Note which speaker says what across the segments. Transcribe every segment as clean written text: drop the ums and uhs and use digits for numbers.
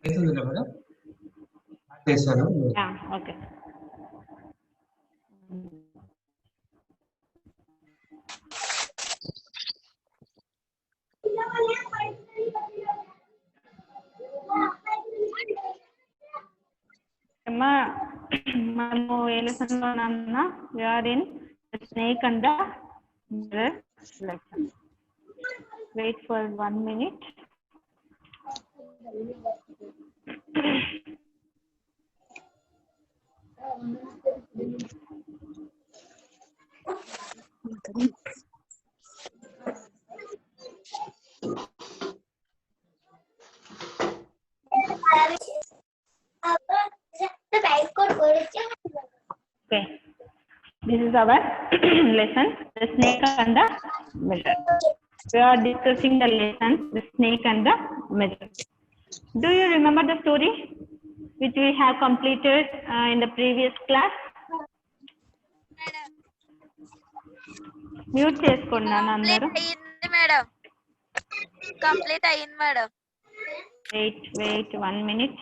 Speaker 1: అవుతుందిలే madam చేశాను
Speaker 2: Yeah, okay. Emma, మనము ఏ lesson లో ఉన్నామన్నా? We are in the snake and the mirror lesson. Wait for 1 minute. Okay, this is our lesson, the snake and the mirror. We are discussing the lesson, the snake and the mirror. Do you remember the story which we have completed in the previous class? Mute చేసుకున్నాను అందరూ.
Speaker 3: Madam complete అయ్యింది madam.
Speaker 2: Wait 1 minute.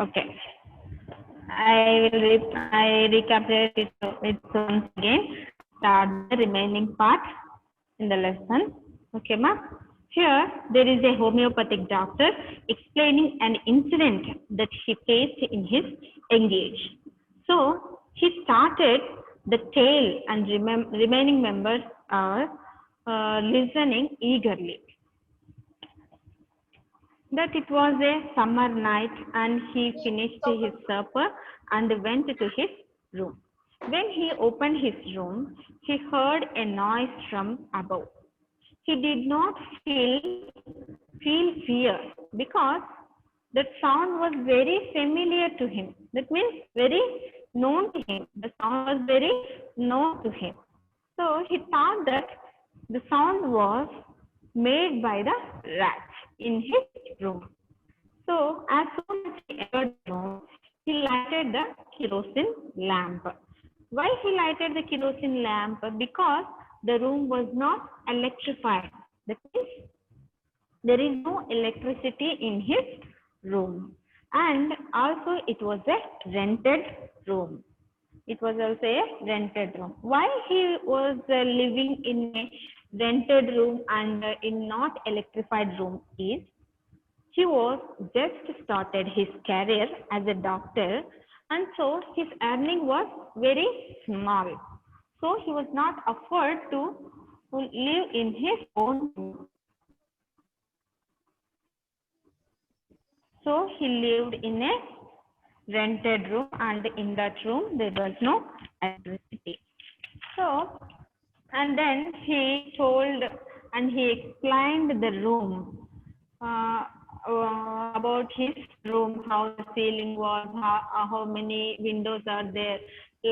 Speaker 2: Okay, I recapitulate it once again. Start the remaining part in the lesson. Okay, ma. Here there is a homeopathic doctor explaining an incident that he faced in his young age. So he started the tale, and remaining members are listening eagerly. That it was a summer night and he finished his supper and went to his room. When he opened his room, he heard a noise from above. He did not feel fear because that sound was very familiar to him. That means very known to him. The sound was very known to him. So he thought that the sound was made by the rats in his room. So as soon as he entered the room, he lighted the kerosene lamp. Why he lighted the kerosene lamp? Because the room was not electrified. That means there is no electricity in his room. And also it was a rented room. It was also a rented room. Why he was living in a rented room and in not electrified room is he was just started his career as a doctor, and so his earning was very small. So he was not afford to live in his own room. So he lived in a rented room, and in that room there was no electricity. So, and then he told and he explained the room, about his room, how the ceiling was, how many windows are there.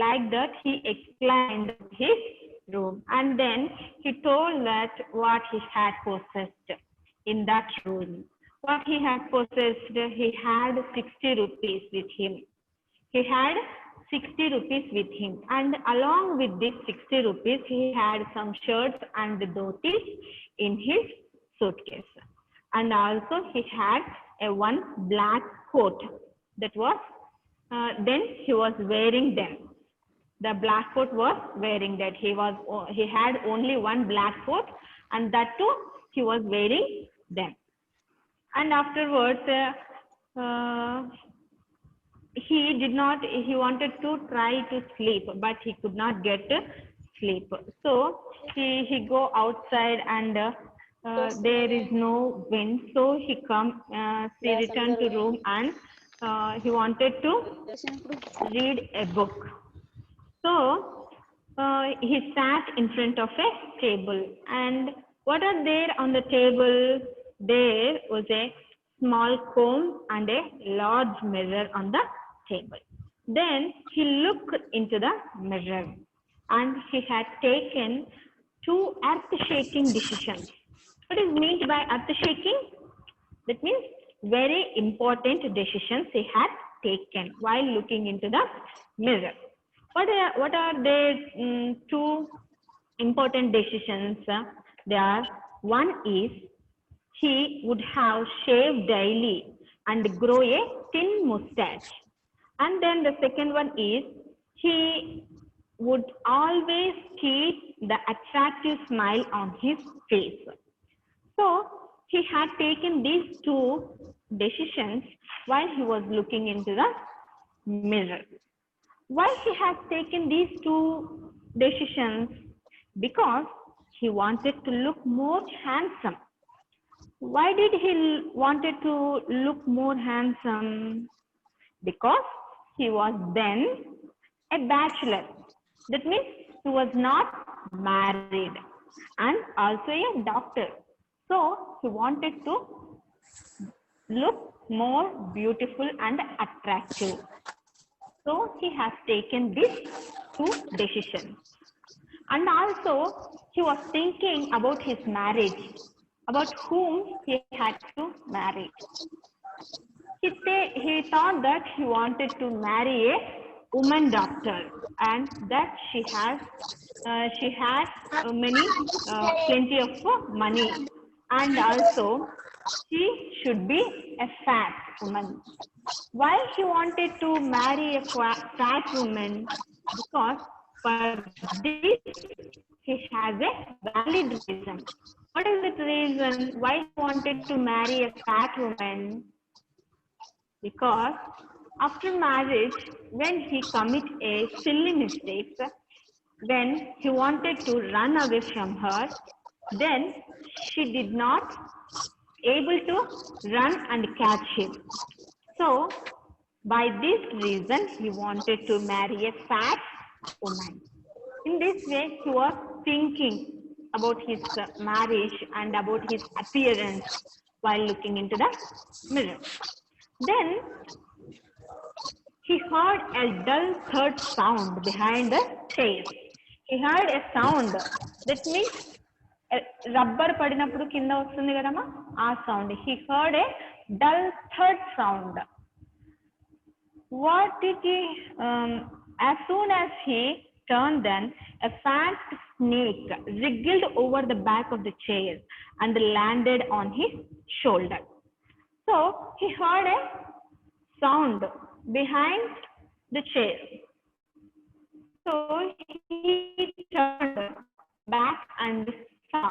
Speaker 2: Like that he explained his room, and then he told that what he had possessed in that room. What he had possessed, he had 60 rupees with him. He had 60 rupees with him, and along with this 60 rupees, he had some shirts and dhotis in his suitcase. And also he had a one black coat that was, then he was wearing them. The black coat was wearing that. He had only one black coat, and that too he was wearing them. And afterwards, he wanted to try to sleep, but he could not get sleep. So he go outside, and there is no wind. So he returned to room, and he wanted to read a book. So he sat in front of a table, and what are there on the table? There was a small comb and a large mirror on the table. Then he looked into the mirror and he had taken two earth-shaking decisions. What is meant by earth-shaking? That means very important decisions he had taken while looking into the mirror. What are the two important decisions? There are, one is he would have shaved daily and grow a thin mustache. And then the second one is he would always keep the attractive smile on his face. So he had taken these two decisions while he was looking into the mirror. Why he has taken these two decisions? Because he wanted to look more handsome. Why did he wanted to look more handsome? Because he was then a bachelor. That means he was not married and also a doctor. So he wanted to look more beautiful and attractive. So he has taken these two decisions. And also he was thinking about his marriage, about whom he had to marry. He thought that he wanted to marry a woman doctor and that she has plenty of money, and also she should be a fat woman. Why he wanted to marry a fat woman? Because for this he has a valid reason. What is the reason why he wanted to marry a fat woman? Because after marriage, when he commit a silly mistake, when he wanted to run away from her, then she did not able to run and catch him. So by this reason, he wanted to marry a fat woman. In this way, he was thinking about his marriage and about his appearance while looking into the mirror. Then he heard a dull third sound behind the chair. He heard a sound. That means rubber padinappudu kinda vastundi kadama aa sound. He heard a dull third sound. What did he? As soon as he turned, then a fat snake wriggled over the back of the chair and landed on his shoulder. So he heard a sound behind the chair. So he turned back and saw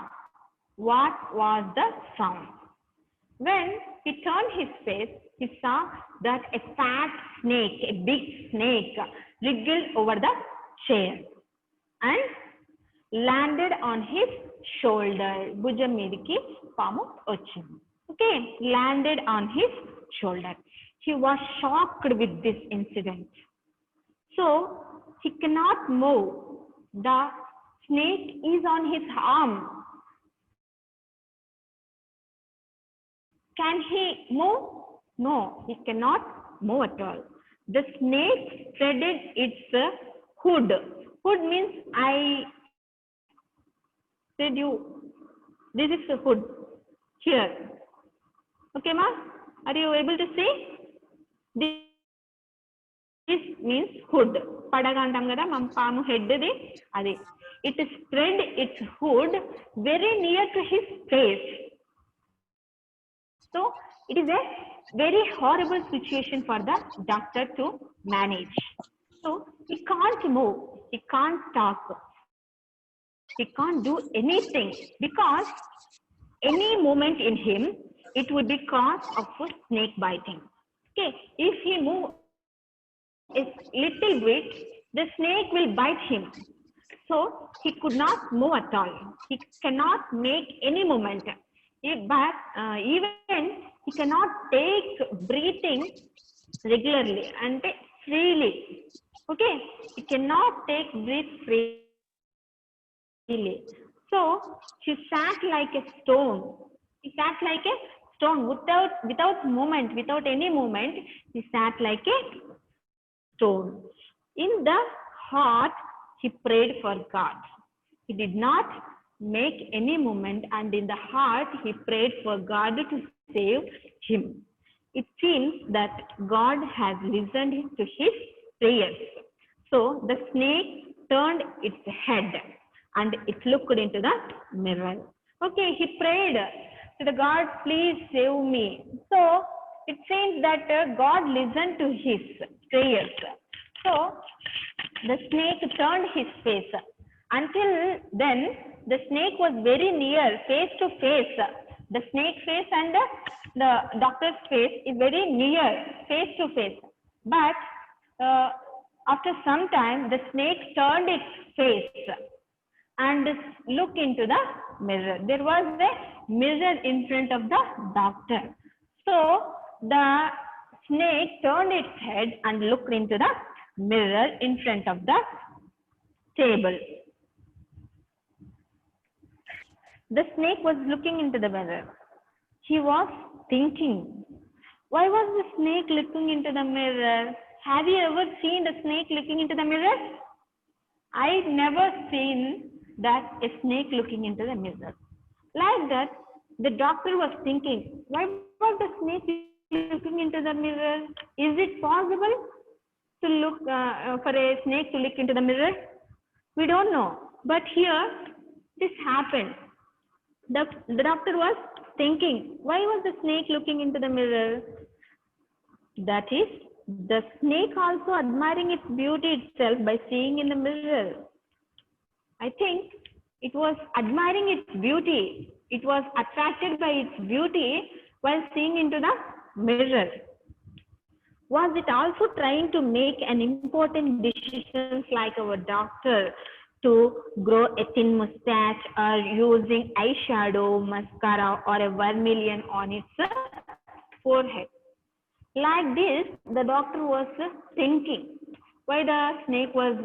Speaker 2: what was the sound. When he turned his face, he saw that a fat snake, a big snake, wriggled over the chair and landed on his shoulder. Bhujam meediki paamu ochindi. Okay, landed on his shoulder. He was shocked with this incident. So he cannot move. The snake is on his arm. Can he move? No, he cannot move at all. The snake spreaded its hood. Hood means I said you, this is the hood here. Okay, ma? Are you able to see? This means hood. Padagantam kada mam paamu head di adi. It spread its hood very near to his face. So it is a very horrible situation for the doctor to manage. So he can't move, he can't talk, he can't do anything because any movement in him, it would be cause of snake biting. Okay, if he move a little bit, the snake will bite him. So he could not move at all. He cannot make any movement. But even he cannot take breathing regularly and freely. Okay, he cannot take breath freely. So he sat like a stone. He sat like a stone, without movement, without any movement. He sat like a stone. In the heart, he prayed for God. He did not make any movement, and in the heart, he prayed for God to save him. It seems that God has listened to his prayers. So the snake turned its head and it looked into the mirror. Okay, he prayed to the God, please save me. So it seems that God listened to his prayers. So the snake turned his face. Until then, the snake was very near, face to face. The snake face and the doctor's face is very near, face to face. But after some time, the snake turned its face and looked into the mirror. There was a mirror in front of the doctor. So the snake turned its head and looked into the mirror in front of the table. The snake was looking into the mirror. He was thinking, why was the snake looking into the mirror? Have you ever seen the snake looking into the mirror? I never seen that a snake looking into the mirror. Like that, the doctor was thinking, why was the snake looking into the mirror? Is it possible to look for a snake to look into the mirror? We don't know. But here, this happened. The doctor was thinking, why was the snake looking into the mirror? That is, the snake also admiring its beauty itself by seeing in the mirror. I think it was admiring its beauty. It was attracted by its beauty while seeing into the mirror. Was it also trying to make an important decisions like our doctor to grow a thin mustache or using eyeshadow, mascara or a vermilion on its forehead? Like this, the doctor was thinking why the snake was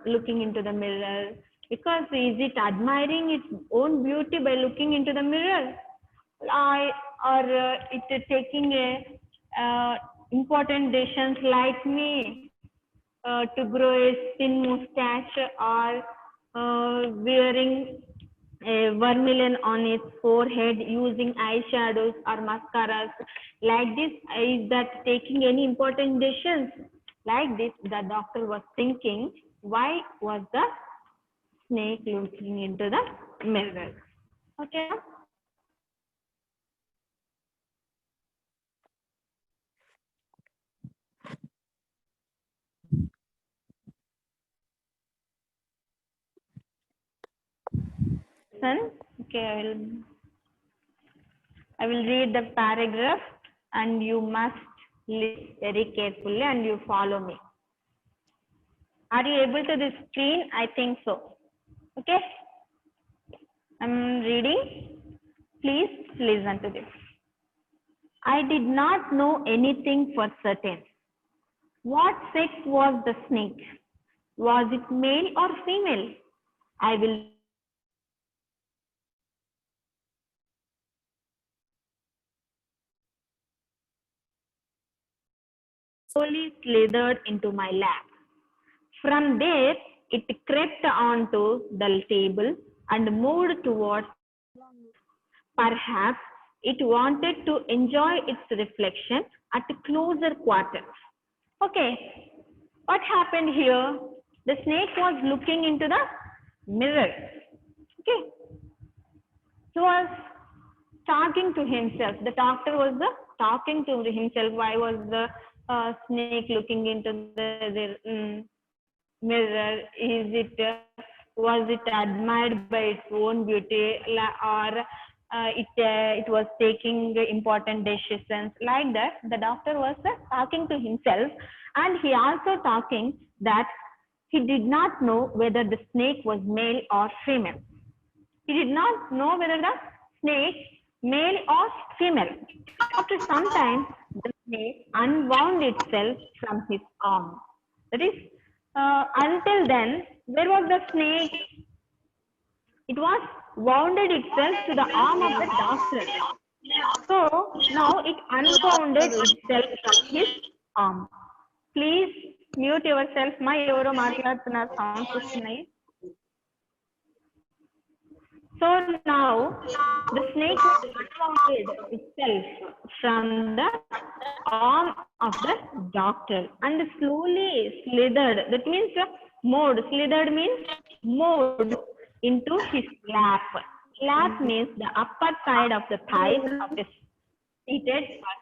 Speaker 2: looking into the mirror. Because is it admiring its own beauty by looking into the mirror? Or it is taking a important decisions like me to grow a thin mustache or wearing a vermilion on its forehead, using eyeshadows or mascaras. Like this, is that taking any important decisions? Like this, the doctor was thinking, why was the snake looking into the mirror? Okay. Son, okay, I will read the paragraph and you must listen very carefully and you follow me. Are you able to the screen? I think so. Okay. I'm reading. Please listen to this. I did not know anything for certain. What sex was the snake? Was it male or female? I will slowly slithered into my lap. From there, it crept onto the table and moved towards. Perhaps it wanted to enjoy its reflection at a closer quarters. Okay, what happened here? The snake was looking into the mirror. Okay, he was talking to himself. The doctor was talking to himself. Why was the snake looking into the mirror? Is it was it admired by its own beauty, or it was taking important decisions? Like that, the doctor was talking to himself, and he also talking that he did not know whether the snake was male or female. He did not know whether the snake male or female. After some time, the snake unwound itself from his arm. That is, until then, where was the snake? It was wounded itself to the arm of the doctor. So now it unbounded itself from his arm. Please mute yourself. మా ఎవరో మాట్లాడుతున్నారు, sounds వస్తున్నాయి. So now the snake unbounded itself from the arm of the doctor and slowly slithered. That means moved. Slithered means moved into his lap. Lap means the upper side of the thighs of the seated person.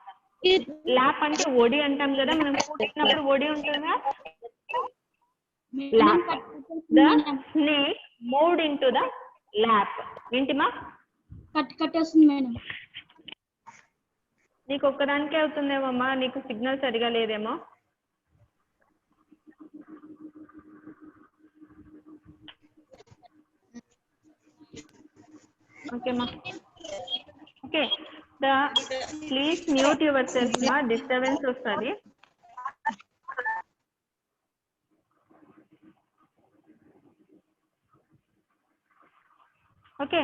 Speaker 2: Lap అంటే ఒడి అంటాం కదా, మనం కూర్చున్నప్పుడు ఒడి ఉంటుందా, lap. The snake moved into the lap. ఏంటిమా
Speaker 4: కట్టేస్తుంది మేడం.
Speaker 2: నీకు ఒక్కదానికే అవుతుందేమమ్మా, నీకు సిగ్నల్ సరిగా లేదేమో. ఓకే మా, okay. Please mute yourself మా, డిస్టర్బెన్స్ వస్తుంది. Okay,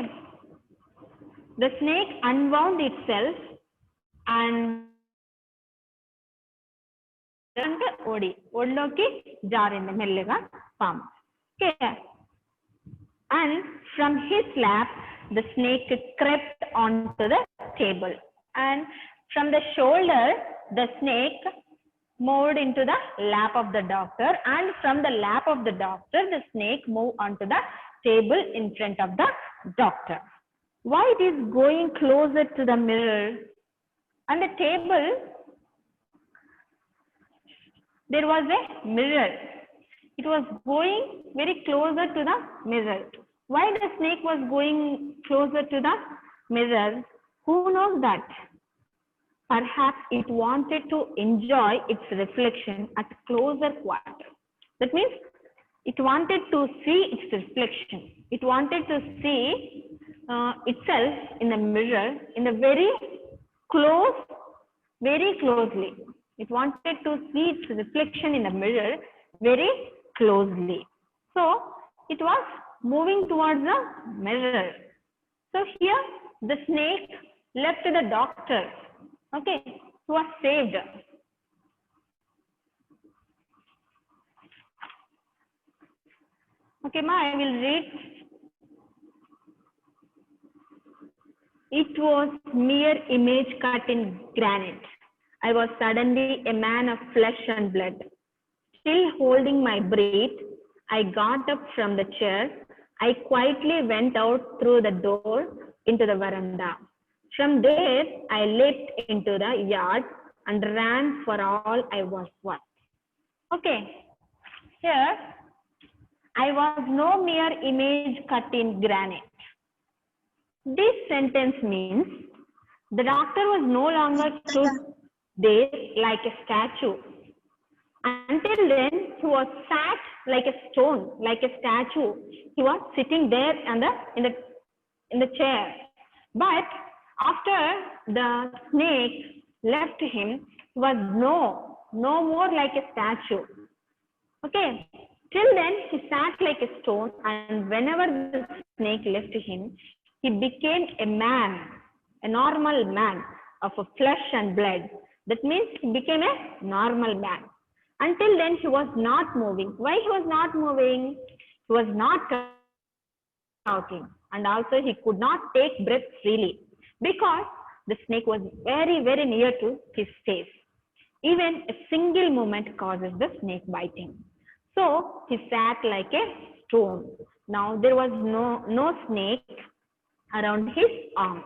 Speaker 2: the snake unwound itself and ఒడిలోకి జారింది మెల్లగా పాము. Okay, and from his lap the snake crept onto the table, and from the shoulder the snake moved into the lap of the doctor, and from the lap of the doctor the snake moved onto the table in front of the doctor. Why it is going closer to the mirror? On the table there was a mirror. It was going very closer to the mirror. Why the snake was going closer to the mirror? Who knows that? Perhaps it wanted to enjoy its reflection at closer quarter. That means it wanted to see its reflection. It wanted to see itself in the mirror in the very closely. It wanted to see its reflection in the mirror very closely. So it was moving towards the mirror. So here the snake left the doctor. Okay, he was saved. Okay, ma, I will read. It was mere image cut in granite. I was suddenly a man of flesh and blood. Still holding my breath, I got up from the chair. I quietly went out through the door into the veranda. From there, I leaped into the yard and ran for all I was worth. Okay, here I was no mere image cut in granite. This sentence means the doctor was no longer stood there like a statue. Until then, he was sat like a stone, like a statue. He was sitting there in the chair. But after the snake left him, he was no more like a statue. Okay. Till then, he sat like a stone, and whenever the snake left him, he became a man, a normal man of a flesh and blood. That means he became a normal man. Until then, he was not moving. Why he was not moving? He was not talking, and also he could not take breath freely because the snake was very, very near to his face. Even a single movement causes the snake biting. So he sat like a stone. Now there was no snake around his arm.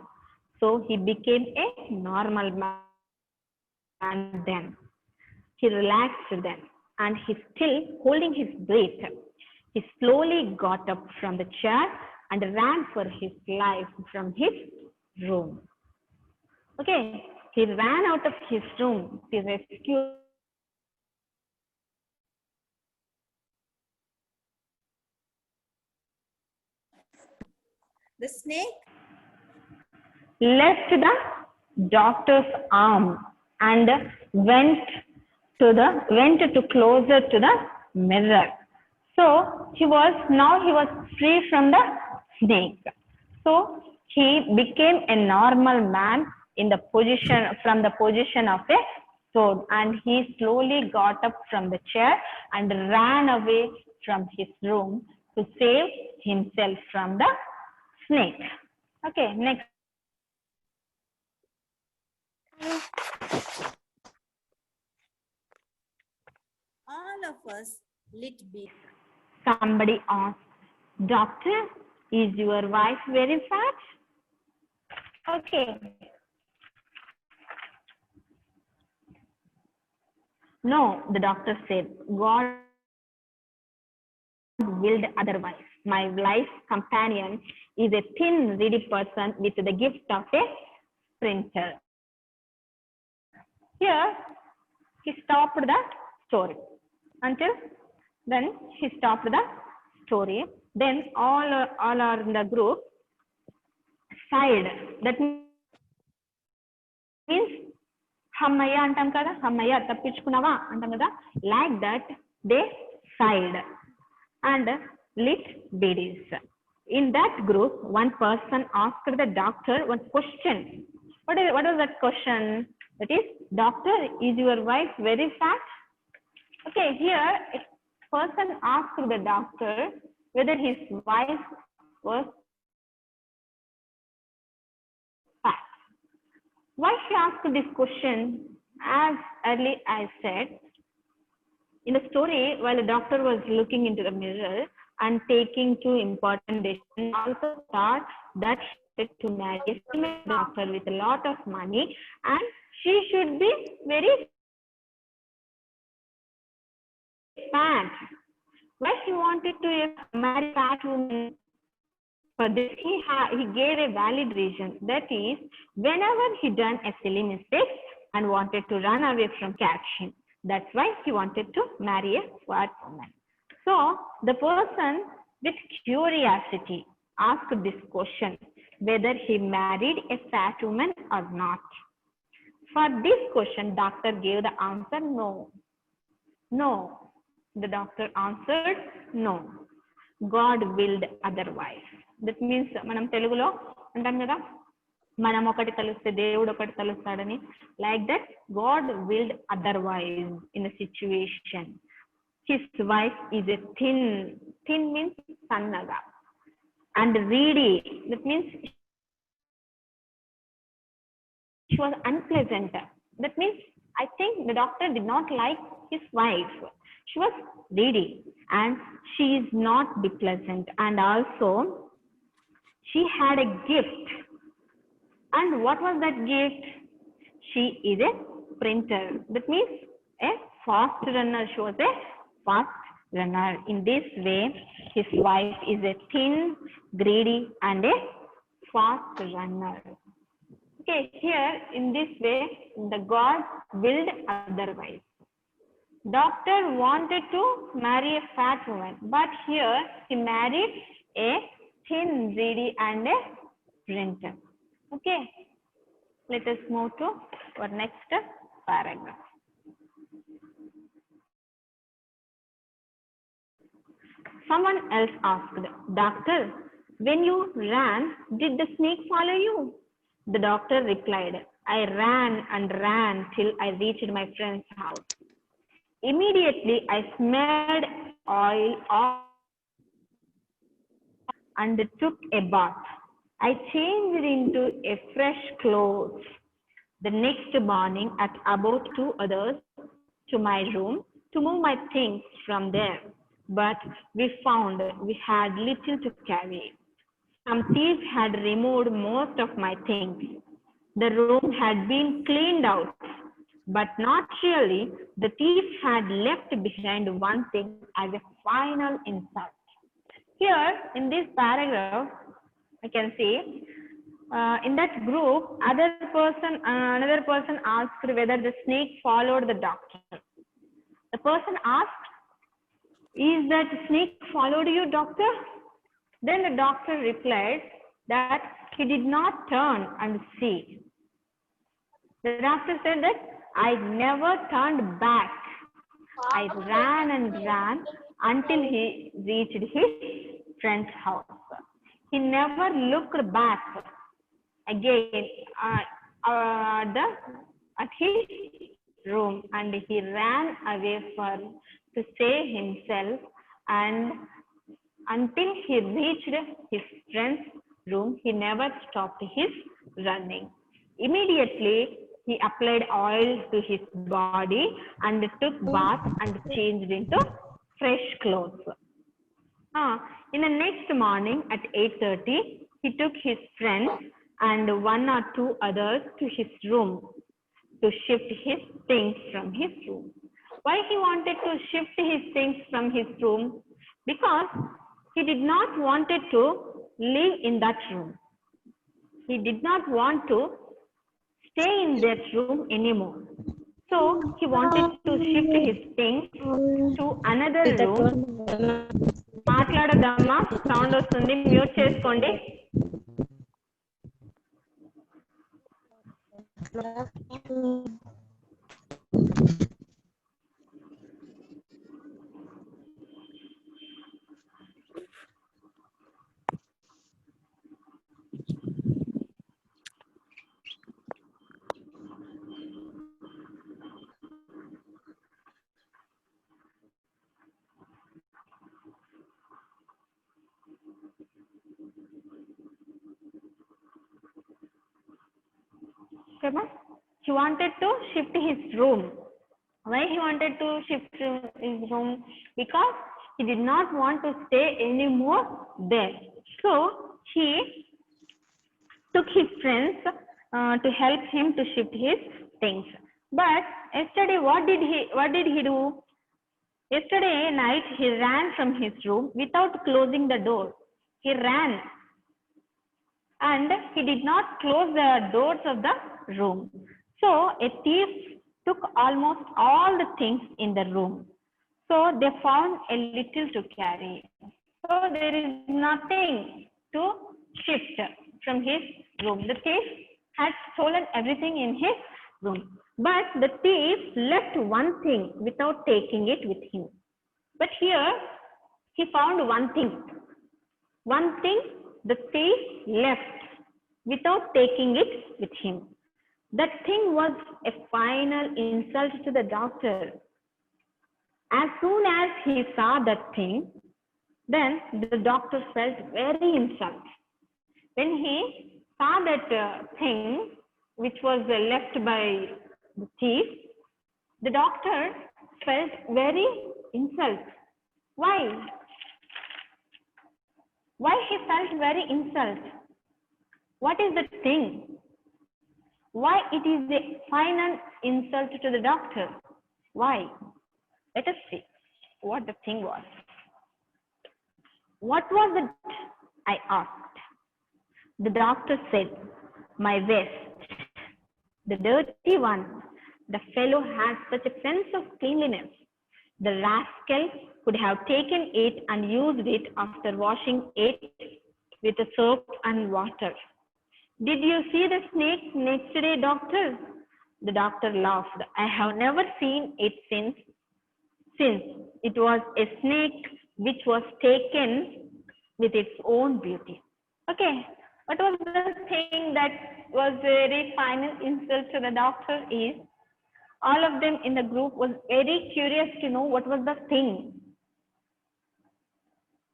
Speaker 2: So he became a normal man then. He relaxed then, and he still holding his breath. He slowly got up from the chair and ran for his life from his room. Okay, he ran out of his room to rescue
Speaker 5: the snake
Speaker 2: left the doctor's arm and went to closer to the mirror. So he was free from the snake. So he became a normal man in the position of a sword, and he slowly got up from the chair and ran away from his room to save himself from the snake. Okay, next.
Speaker 5: All of us lit beams.
Speaker 2: Somebody asked, Doctor, is your wife very fat? Okay. No, the doctor said, God willed otherwise. My life companion is a thin, reedy person with the gift of a sprinter. Here, he stopped the story. Until then, he stopped the story. Then all are in the group sighed. That means Hammaya antam kada, Hammaya tappichukunnava antam kada. Like that, they sighed and lit beads. In that group, one person asked the doctor one question. What was that question? That is, doctor, is your wife very fat? Okay, here a person asked the doctor whether his wife was fat. Why he asked this question? As early I said, in the story, while the doctor was looking into the mirror and taking two important decisions, also thought that she had to marry a female doctor with a lot of money, and she should be very fat. Why he wanted to marry a fat woman? For this, he gave a valid reason. That is, whenever he done a silly mistake and wanted to run away from catching, that's why he wanted to marry a fat woman. So the person with curiosity asked this question, whether he married a fat woman or not. For this question, doctor gave the answer no. No. The doctor answered no. God willed otherwise. That means మనం తెలుగులో అంటాం కదా, మనం ఒకటి తలుస్తే దేవుడు ఒకటి తలుస్తాడని. Like that, God willed otherwise in a situation. His wife is a thin means sannaga, and reedy. That means she was unpleasant. That means I think the doctor did not like his wife. She was reedy and she is not be pleasant, and also she had a gift. And what was that gift? She is a sprinter. That means a fast runner. She was a fast runner. In this way, his wife is a thin, greedy, and a fast runner. Okay, here in this way, the God willed otherwise. Doctor wanted to marry a fat woman, but here he married a thin, greedy, and a sprinter. Okay, let us move to our next paragraph. Someone else asked, Doctor, when you ran, did the snake follow you? The doctor replied, I ran and ran till I reached my friend's house. Immediately, I smelled oil and took a bath. I changed into a fresh clothes. The next morning, at about 2 others to my room to move my things from there. But we found we had little to carry. Some thieves had removed most of my things. The room had been cleaned out, but not really. The thief had left behind one thing as a final insult. Here in this paragraph, I can see in that group, another person asked whether the snake followed the doctor. The person asked, is that snake followed you, doctor? Then the doctor replied that he did not turn and see. The doctor said that I never turned back. I ran and ran until he reached his friend's house. He never looked back. Again, at his room, and he ran away to save himself, and until he reached his friend's room, he never stopped his running. Immediately, he applied oil to his body and took bath and changed into fresh clothes. In the next morning at 8:30, he took his friends and one or two others to his room to shift his things from his room. Why he wanted to shift his things from his room? Because he did not wanted to live in that room. He did not want to stay in that room anymore. So he wanted to shift his things to another room. మాట్లాడదమ్మా, sound వస్తుంది, mute చేసుకోండి. He wanted to shift his room. Why he wanted to shift his room? Because he did not want to stay anymore there. So he took his friends to help him to shift his things. But yesterday, what did he do? Yesterday night, he ran from his room without closing the door. He ran. And he did not close the doors of the room. So a thief took almost all the things in the room. So they found a little to carry. So there is nothing to shift from his room. The thief had stolen everything in his room. But the thief left one thing without taking it with him. But here he found one thing. One thing the thief left without taking it with him. That thing was a final insult to the doctor. As soon as he saw that thing, then the doctor felt very insulted. When he saw that thing which was left by the thief, the doctor felt very insulted. Why? Why he felt very insulted? What is the thing? Why it is a final insult to the doctor? Why? Let us see what the thing was. What was it? I asked. The doctor said, my vest, the dirty one. The fellow has such a sense of cleanliness. The rascal could have taken it and used it after washing it with the soap and water. Did you see the snake next day, doctor? The doctor laughed. I have never seen it since it was a snake which was taken with its own beauty. Okay, what was the thing that was very final insult to the doctor is, all of them in the group was very curious to know what was the thing.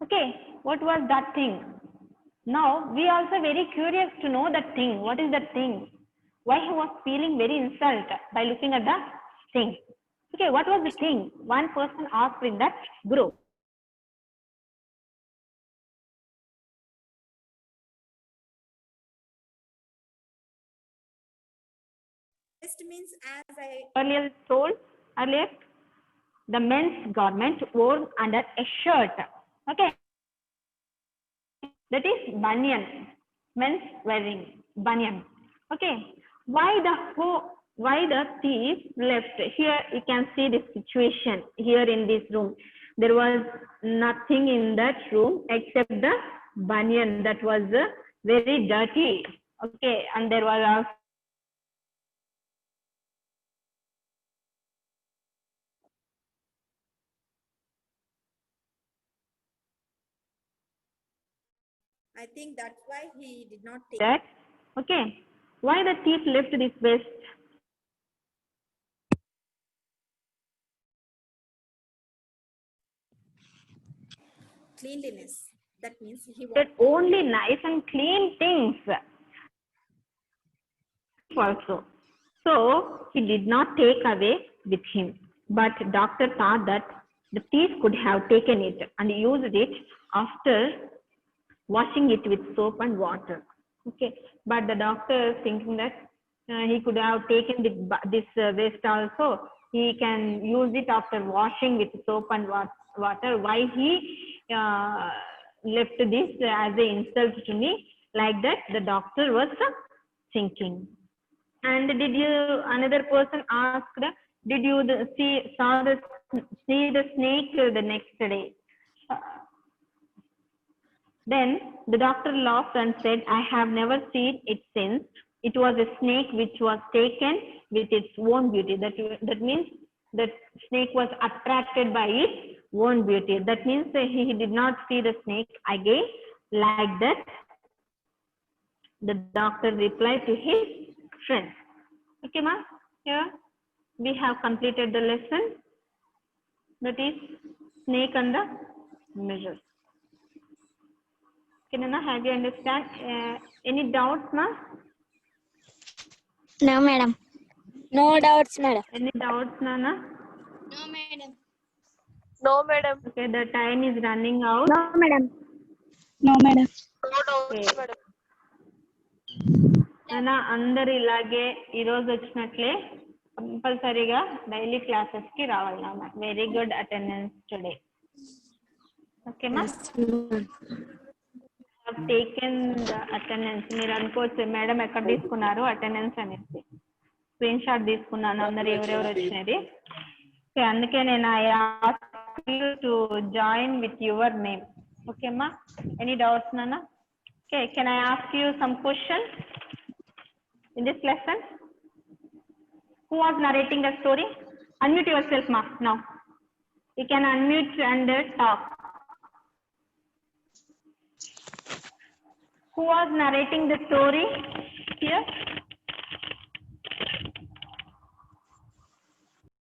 Speaker 2: Okay, what was that thing? Now we are also very curious to know that thing. What is that thing? Why he was feeling very insulted by looking at the thing? Okay, what was the thing? One person asked in that group.
Speaker 5: Vest means, as I
Speaker 2: Earlier, the men's garment worn under a shirt. Okay, that is banyan. Men's wearing banyan. Okay, why the thief left? Here you can see the situation here in this room. There was nothing in that room except the banyan that was very dirty. Okay, and there was also
Speaker 5: think that's why he did not take
Speaker 2: that. Okay, Why the thief left this vest?
Speaker 5: Cleanliness. That means he
Speaker 2: That
Speaker 5: wanted
Speaker 2: only nice and clean things. Also. So he did not take away with him. But doctor thought that the thief could have taken it and used it after washing it with soap and water. Okay, but the doctor is thinking that he could have taken this waste also. He can use it after washing with soap and water. Why he left this as an insult to me? Like that, the doctor was thinking. And did you, another person asked, did you see the snake the next day? Then the doctor laughed and said, I have never seen it since. It was a snake which was taken with its own beauty. That means that snake was attracted by its own beauty. That means he did not see the snake again. Like that, the doctor replied to his friend. Okay, ma? Here we have completed the lesson. That is snake and the mirror. Okay, Nana, have you understand? Any doubts, ma?
Speaker 6: No, madam. No doubts, madam.
Speaker 2: Any doubts, Nana?
Speaker 4: No, madam.
Speaker 3: No, madam.
Speaker 2: Okay, the time is running out.
Speaker 6: No, madam.
Speaker 4: No, madam.
Speaker 3: No doubts,
Speaker 2: Okay.
Speaker 3: madam.
Speaker 2: Nana, అందరు ఇలాగే ఈరోజు వచ్చినట్లే కంపల్సరీగా daily classes కి రావాలి నాన్న. Very good attendance today. Okay మా? Taken the attendance. మీరు అనుకోవచ్చు మేడం ఎక్కడ తీసుకున్నారు అటెండెన్స్ అనేసి. స్క్రీన్ షాట్ తీసుకున్నాను అందరు ఎవరెవరు వచ్చినది. అందుకే నేను I ask you to join with your name. Okay అమ్మా? ఎనీ డౌట్స్ నాన్న? Okay, can I ask you some questions in this lesson? Who was narrating the story? Unmute yourself, ma. Now you can unmute and talk. Who was narrating the story here?